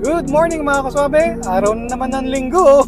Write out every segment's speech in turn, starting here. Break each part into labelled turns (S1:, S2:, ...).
S1: Good morning mga kaswabe! Araw na naman ng linggo.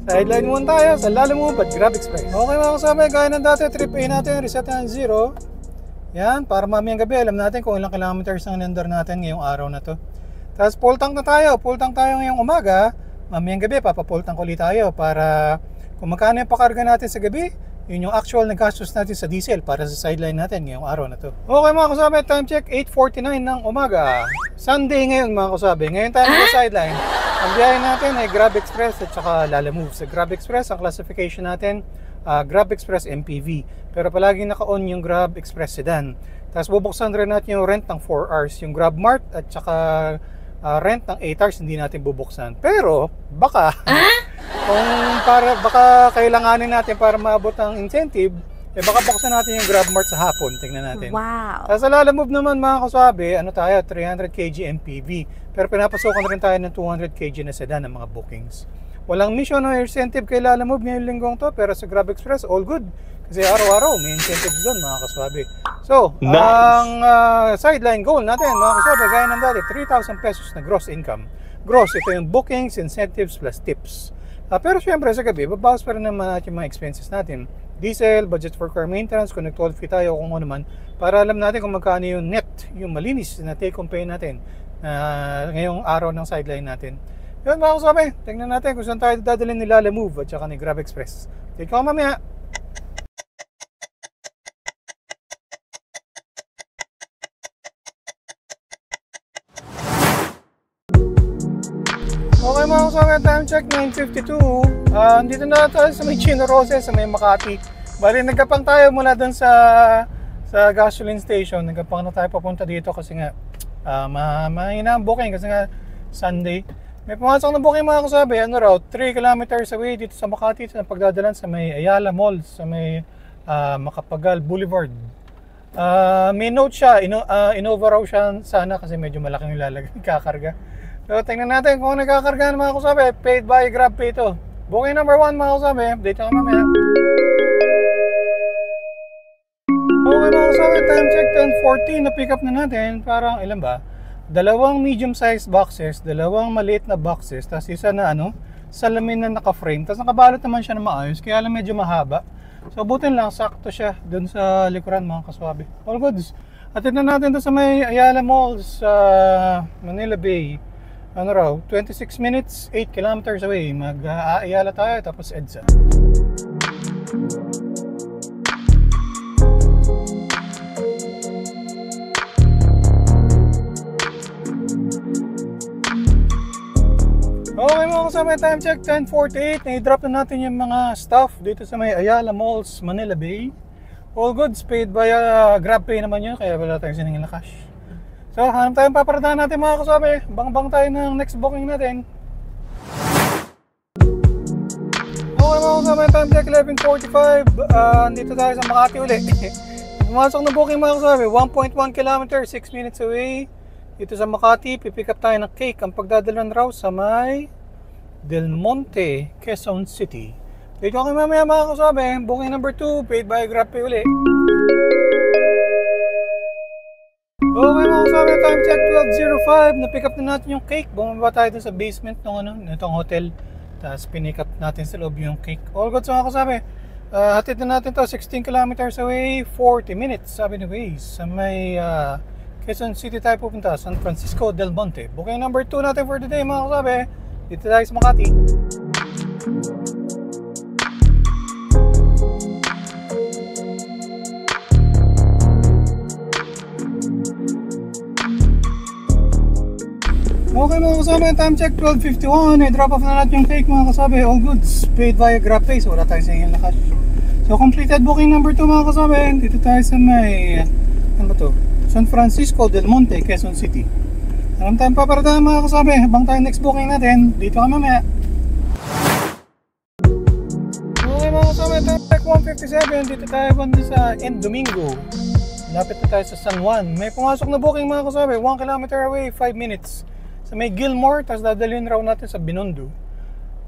S1: Sideline muna tayo sa Lalamove at Grab Express. Okay mga kaswabe, gaya ng dati, trip A natin, reset na 0. Yan, para mamayang gabi, alam natin kung ilang kilometers ang nandar natin ngayong araw na to. Tapos full tank na tayo, ngayong umaga. Mamayang gabi, papapul tank ulit tayo para kung magkano yung pakarga natin sa gabi, yun yung actual na gastos natin sa diesel para sa sideline natin ngayong araw na to. Okay mga kasabi, time check 8:49 ng umaga. Sunday ngayon mga kasabi. Ngayon tayo sa sideline. Ang biyahe natin ay Grab Express at saka Lalamove. Sa Grab Express, ang classification natin, Grab Express MPV. Pero palagi naka-on yung Grab Express Sedan. Tapos bubuksan rin natin yung rent ng 4 hours. Yung Grab Mart at saka rent ng 8 hours hindi natin bubuksan. Pero baka baka kailanganin natin para maabot ang incentive, baka buksan natin yung Grab Mart sa hapon. Tingnan natin.
S2: Wow.
S1: Sa Lalamove naman mga kasabi, tayo 300 kg MPV. Pero pinapasukan rin tayo ng 200 kg na sedan ng mga bookings. Walang mission o incentive kay Lalamove ngayong linggong to, pero sa Grab Express all good. Kasi araw-araw may incentives doon mga kaswabe. So, nice. Ang sideline goal natin mga kaswabe, gaya ng dati, 3,000 pesos na gross income. Gross, ito yung bookings, incentives plus tips. Pero syempre sa gabi, babawas pa rin naman natin yung mga expenses natin. Diesel, budget for car maintenance, kung nag-toll free tayo kung ano man, para alam natin kung magkano yung net, yung malinis na take home pay natin ngayong araw ng sideline natin. Yun mga kaswabe, tingnan natin kung saan tayo dadalhin ni Lalamove at saka ni Grab Express. Take ko mamaya. Okay mga kasama, time check 9:52. Dito na tayo sa may Chino Roces, sa may Makati. Bali nagkapang tayo mula dun sa gasoline station. Nagkapang na tayo papunta dito kasi nga mahina ang booking kasi nga Sunday. May pumasok na booking mga kasabi, 3 kilometers away dito sa Makati na pagdadalan sa may Ayala Mall, sa may Macapagal Boulevard. May note siya, inova raw siya sana kasi medyo malaking kakarga. So, tingnan natin kung nagkakarga ng mga kasabi. Paid by GrabPay ito. Booking number 1 mga kasabi. Update ako mamaya. Okay mga kasabi, time check 10:40. Na-pick up na natin. Parang ilan ba? 2 medium-sized boxes, 2 maliit na boxes, tapos isa na salamin na naka-frame. Tapos nakabalot naman siya na maayos, kaya lang medyo mahaba. So butin lang, sakto siya dun sa likuran mga kaswabe. All goods. At ito natin to sa may Ayala Mall sa Manila Bay. 26 minutes, 8 kilometers away. Mag-Ayala tayo, tapos EDSA. Okay mga kasama, time check 10:48. Na-drop na natin yung mga stuff dito sa may Ayala Malls, Manila Bay. All goods, paid by GrabPay naman yun, kaya wala tayong siningin na cash. So, hanap tayong paparadahan natin mga kasabi. Bang-bang tayo ng next booking natin. Okay mga kasabi, time check 11:45. Dito tayo sa Makati uli. Pumasok na booking mga kasabi, 1.1 km, 6 minutes away. Dito sa Makati, pipick up tayo ng cake. Ang pagdadalan raw sa may Del Monte, Quezon City. Dito kayo mamaya mga kasabi. Booking number 2, paid by GrabPay uli. Okay mga kasabi, time check 12:05. Na-pick up na natin yung cake. Bumaba tayo dun sa basement ng itong hotel. Tapos pinick up natin sa loob yung cake. All good mga kasabi. Hatid na natin to 16 kilometers away, 40 minutes sabi ni Waze. Sa may Quezon City tayo pupunta, San Francisco del Monte. Booking number 2 natin for today mga kasabi. Dito tayo sa Makati. Okay mga kasabi, time check 12:51. I-drop off na natin yung cake mga kasabi. All goods, paid via GrabPay, so wala tayong singil na cash. So completed booking number 2 mga kasabi. Dito tayo sa may San Francisco del Monte, Quezon City. Alam tayong paparadahan mga kasabi. Habang tayo next booking natin, dito ka mamaya. Okay mga kasabi, time check 1:57. Dito tayo sa Domingo. Lapit na tayo sa San Juan. May pumasok na booking mga kasabi, 1 kilometer away, 5 minutes. Sa may Gilmore, tapos dadalhin raw natin sa Binondo.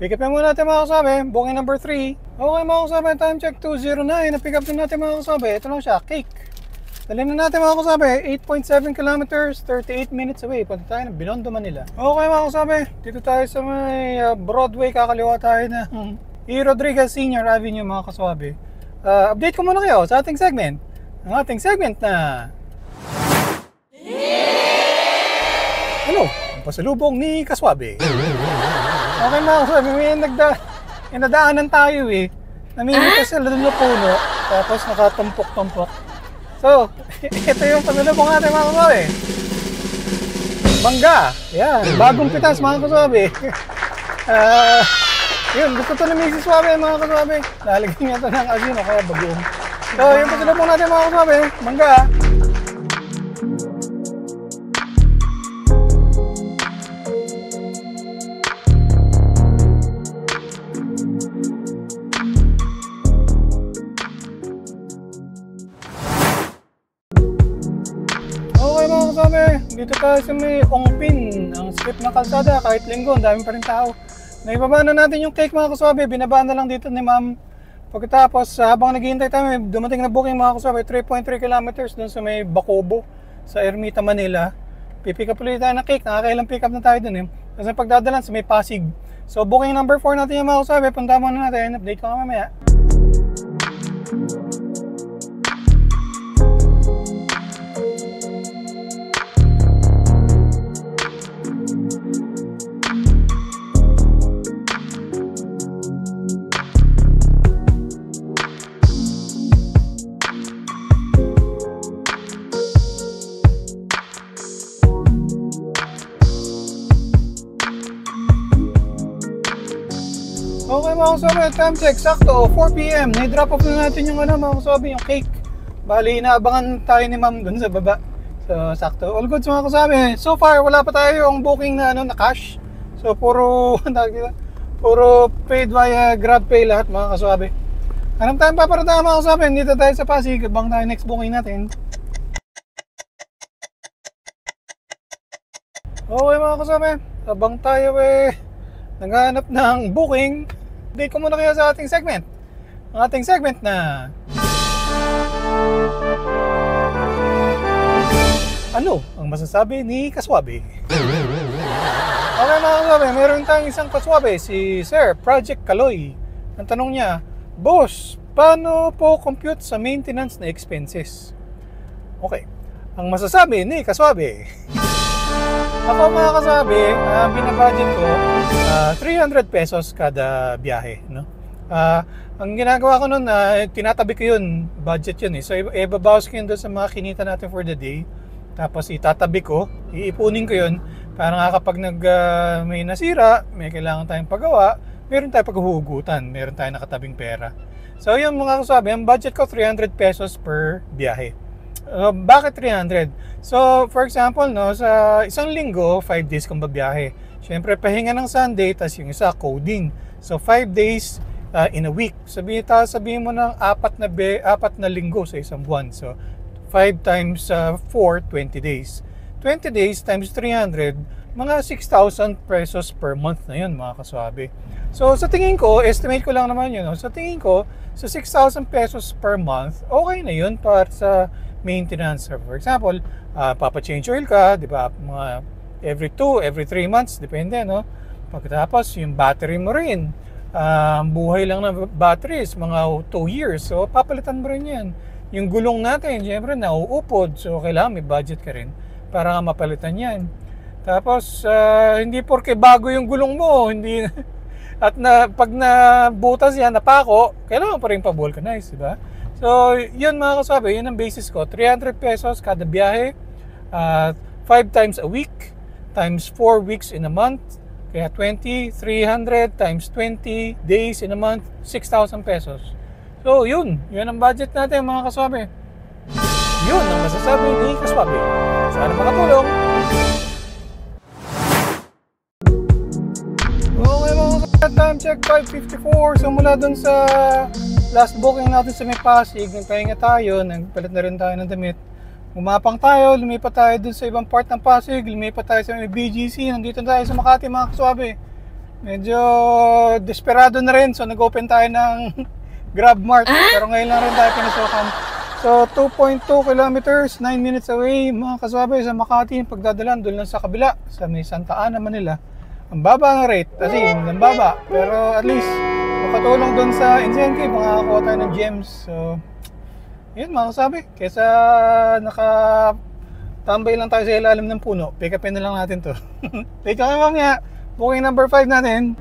S1: Pick up muna natin mga kasabi, booking number 3. Okay mga kasabi, time check 2:09. Na-pick up din natin mga kasabi. Ito lang siya, cake. Dalhin na natin mga kasabi, 8.7 kilometers, 38 minutes away. Punta tayo ng Binondo, Manila. Okay mga kasabi, dito tayo sa may Broadway, kakaliwa tayo na E. Rodriguez Senior Avenue mga kasabi. Update ko muna kayo sa ating segment. Ang ating segment na... Ano? Ang pasalubong ni Kaswabe. Okay mga kasabi, may nadaanan tayo eh. Namimita sila doon na puno, tapos nakatumpok-tumpok. So, ito yung pasalubong natin mga kasabi. Mangga. Yan, bagong pitas mga kasabi. Yun, gusto ito na Mrs. Suave mga kasabi. Lalagyan niya ito ng asin o kaya bagoong. So, yung pasalubong natin mga kasabi. Mangga. Dito tayo sa may Ongpin, ang strip na kalsada, kahit linggo, ang dami pa rin tao. Naibaba na natin yung cake mga kasabi, binabaan na lang dito ni ma'am. Pagkatapos, habang naghihintay tayo, may dumating na booking mga kasabi, 3.3 kilometers doon sa may Bacobo, sa Ermita, Manila. Pipick up ulit tayo ng cake, nakakailang pick up na tayo doon eh. Kasi pagdadalan sa may Pasig. So booking number 4 natin yung mga kasabi, punta muna natin, update ko nga mamaya. Okay mga kasabi, time check, sakto, 4 PM. Na-drop off na natin yung mga kasabi, yung cake. Bali, inaabangan tayo ni ma'am dun sa baba. So, sakto. All goods mga kasabi. So far, wala pa tayo yung booking na, na cash. So, puro paid via GrabPay lahat mga kasabi. Anong time paparata mga kasabi? Dito tayo sa Pasig, abang tayo next booking natin. Okay mga kasabi, abang tayo naghahanap ng booking. Update ko muna kayo sa ating segment. Ang ating segment na... Ano ang masasabi ni Kaswabe? Okay mga kasabi, meron tayong isang Kaswabe, si Sir Project Kaloy. Ang tanong niya, Boss, paano po compute sa maintenance na expenses? Okay, ang masasabi ni Kaswabe... Ako mga kasabi, binabudget ko 300 pesos kada biyahe, no? Ang ginagawa ko nun, tinatabi ko yun, budget yun eh. So ibabawas ko yun doon sa mga kinita natin for the day. Tapos itatabi ko, iipunin ko yun para nga kapag may nasira, may kailangan tayong pagawa, meron tayong paghuhugutan, meron tayong nakatabing pera. So yun mga kasabi, ang budget ko 300 pesos per biyahe. Bakit 300? So, for example, no, sa isang linggo, 5 days kong babiyahe. Siyempre, pahinga ng Sunday, tas yung isa, coding. So, 5 days in a week. Sabihin mo ng 4 na linggo sa isang buwan. So, 5 times 4, 20 days. 20 days times 300, mga 6,000 pesos per month na yun, mga kaswabe. So, sa tingin ko, estimate ko lang naman yun. No? Sa tingin ko, sa 6,000 pesos per month, okay na yun para sa maintenance. For example, papa-change oil ka, di ba? Mga every 2, every 3 months, depende, no? Pagkatapos, yung battery mo rin. Buhay lang ng batteries, mga 2 years. So, papalitan mo rin yan. Yung gulong natin, syempre, nauupod. So, kailangan may budget ka rin para nga mapalitan yan. Tapos, hindi porke bago yung gulong mo, hindi... At pag nabutas yan, napako, kailangan pa rin pa-vulcanize, di ba? So, yun mga kasabi, yun ang basis ko. 300 pesos kada biyahe, 5 times a week, times 4 weeks in a month. Kaya 300 times 20 days in a month, 6,000 pesos. So, yun ang budget natin mga kasabi. Yun ang masasabi ni Kaswabe. Sana makatulong. Okay mga kasabi, time check 5:54. So, mula dun sa last booking natin sa may Pasig, nagpahinga tayo, nagpalit na rin tayo ng damit. Umapang tayo, lumipat tayo dun sa ibang part ng Pasig, lumipat tayo sa may BGC, nandito tayo sa Makati mga kaswabe. Medyo desperado na rin, so nag-open tayo ng GrabMart, pero ngayon lang rin tayo pinasukan. So 2.2 kilometers, 9 minutes away mga kaswabe sa Makati. Pagdadalan doon lang sa kabila, sa may Santa Ana, Manila. Ang baba ng rate, kasi ang baba. Pero at least makatulong doon sa incentive, makakakuha tayo ng gems. So yun mga kaswabe, kaysa nakatambay lang tayo sa ilalim ng puno, pick upin na lang natin to. Take kami mamaya, booking number 5 natin.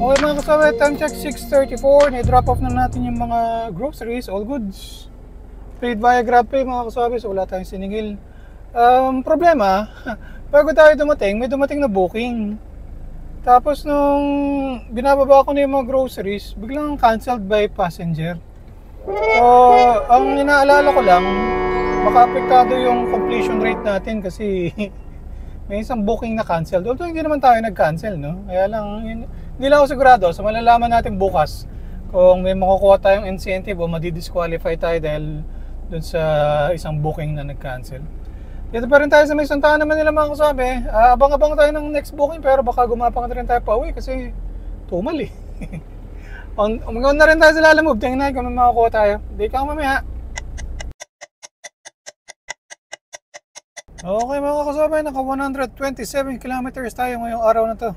S1: Okay mga kasama, time check 6:34. Na-drop off na natin yung mga groceries, all goods. Paid via GrabPay mga kasama, so wala tayong siningil. Problema, bago tayo dumating, may dumating na booking. Tapos nung binababa ko na yung mga groceries, biglang cancelled by passenger. So, ang inaalala ko lang, maka-apektado yung completion rate natin kasi may isang booking na cancelled. Although hindi naman tayo nag-cancel, no? Kaya lang, hindi lang ako sigurado. So malalaman natin bukas kung may makukuha tayong incentive o madi-disqualify tayo dahil dun sa isang booking na nag-cancel. Dito pa rin tayo sa may Santa Ana, Manila mga kasabi. Abang-abang tayo ng next booking pero baka gumapang na rin tayo pa uwi kasi tumal eh. Umagon na rin tayo sa Lalamove. Tingnan natin kung may makukuha tayo. Hindi ka mamaya. Okay mga kasabay, naka 127 kilometers tayo ngayong araw na to.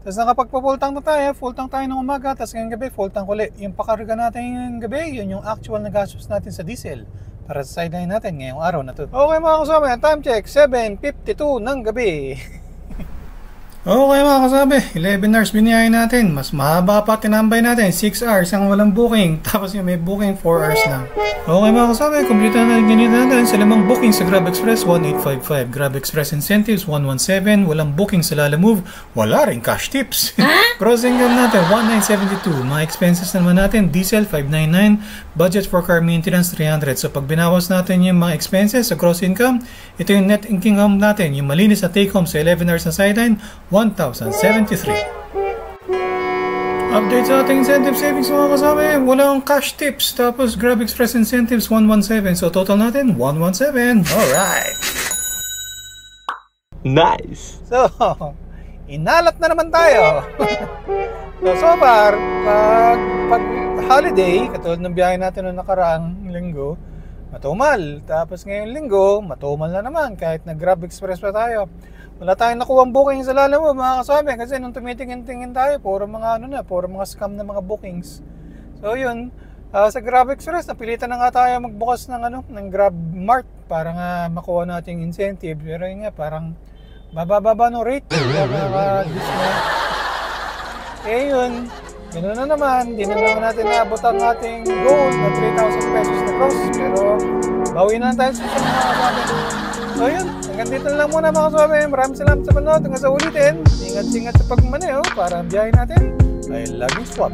S1: Tapos nakapagpa-full tank na tayo, full tank tayo ng umaga, tapos ngayong gabi full tank ulit. Yung pakarga natin ngayong gabi, yun yung actual na gastos natin sa diesel para sa sideline natin ngayong araw na to. Okay mga kasabay, time check 7:52 ng gabi. Okay mga kasabi, 11 hours biniyahin natin. Mas mahaba pa tinambay natin, 6 hours ang walang booking. Tapos yung may booking, 4 hours lang. Okay mga kasabi, complete na ganito natin sa limang booking sa Grab Express, 1855. Grab Express Incentives, 117. Walang booking sa Lalamove, wala rin cash tips. Gross income natin, 1972. Mga expenses naman natin, diesel, 599. Budget for car maintenance, 300. So pag binawas natin yung mga expenses sa gross income, ito yung net income natin. Yung malinis na take home sa 11 hours na sideline, 1,073. Update sa ating incentive savings mga kasama, walang cash tips. Tapos Grab Express incentives 117. So total natin 117. Alright.
S2: Nice.
S1: So inalat na naman tayo. So far pag holiday, katulad ng biyahe natin noong nakaraang linggo, matumal. Tapos ngayong linggo, matumal na naman kahit na Grab Express pa tayo. Wala tayong nakuwang booking sa Lalamove mga kasama kasi nung tumitingin-tingin tayo, puro mga puro mga scam na mga bookings. So yun, sa Grab Express napilitan na nga tayo magbukas ng Grab Mart para nga makuha nating incentive. Pero yun nga, parang bababa no rate. Yun, ganoon na naman, di na naman natin naabot ang ating goal na 3,000 pesos na gross. Pero bawi na tayo sa mga kasama. So yun, hanggang dito na lang muna mga kasama. Maraming salamat sa panood. Hanggang sa ulitin, ingat-ingat sa pagmaneho para ang biyahe natin ay laging swap.